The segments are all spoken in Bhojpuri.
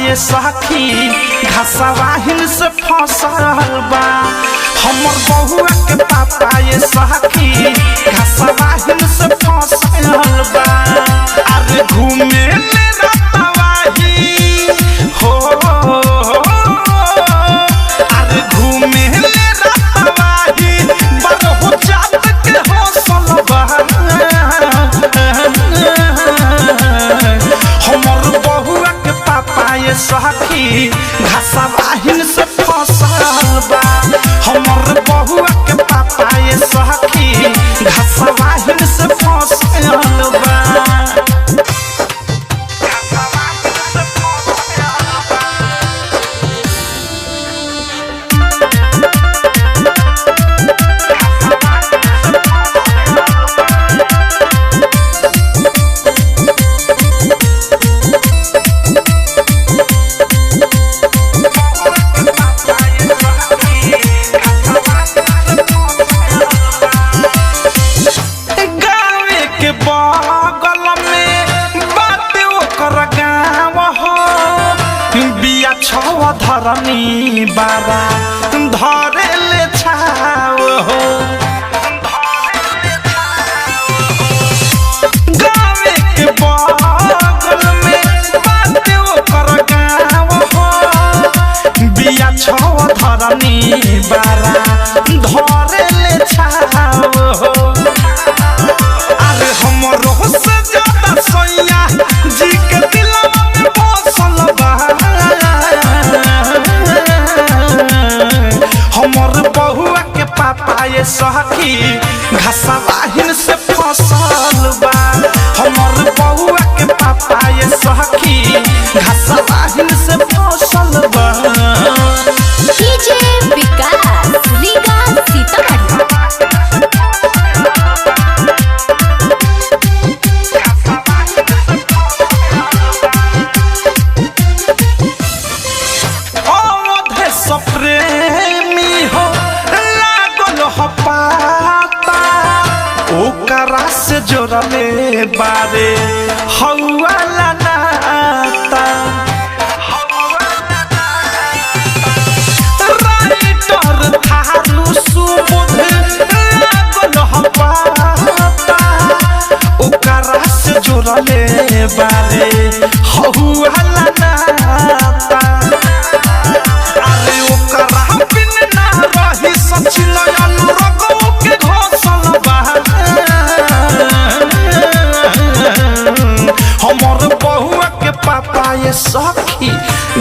ये सखी घसवाहिन से फसल बा हमर बहुआ के पापा ये सखी घसवाहिन से फसल बा अरे घूमे ले रतवाही हो अरे घूमे ले रतवाही बरहु जात के हौसल बा हमर बहुआ के पापा ये सखी घसवाहिन से फसल बा हमर बहुआ के पापा ये सखी घसवाहिन से फसल बा धरनी बाबा धरे ले छाव हो गावे के बगल में बाटे ओकर गाँव हो बिया छव धरनी बाबा धरे ले छाव हो अरे हमरो से ज्यादा सैया जी के दिलवा में बसल बा हमर बहुआ के पापा ये सखी घसवाहिन से फसल बा हमर बहुआ के पापा ये सखी घसवाहिन से फसल बा डीजे विकास लीगा सीतामढ़ी ओकरा से जोड़ले बारे हौला नाता राइटर थारू सुबोध लागल हपाता ओकरा से जोड़ले बारे हौला नाता अरे ओकरा बिन ना रही सचिन अनुरगो के घोसल बा हमर बहुआ के पापा ये सखी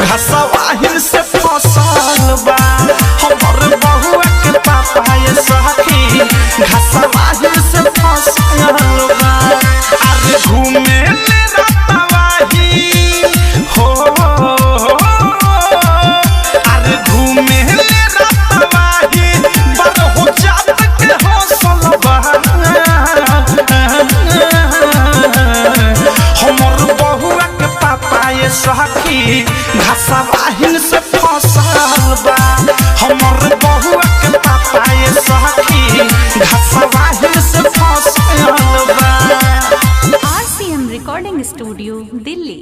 घसवाहिन से फसल बा हमर बहुआ के पापा ये सखी घसवाहिन से फसल बा अरे घूमे ले रतवाही हो अरे घूमे ले रतवाही बरहु जात के हौसल बा हमर बहुआ के पापा ये सखी घसवाहिन से फसल बा हमर बहुआ के पापा ये सखी घसवाहिन से फसल बा RCM रिकॉर्डिंग स्टूडियो दिल्ली।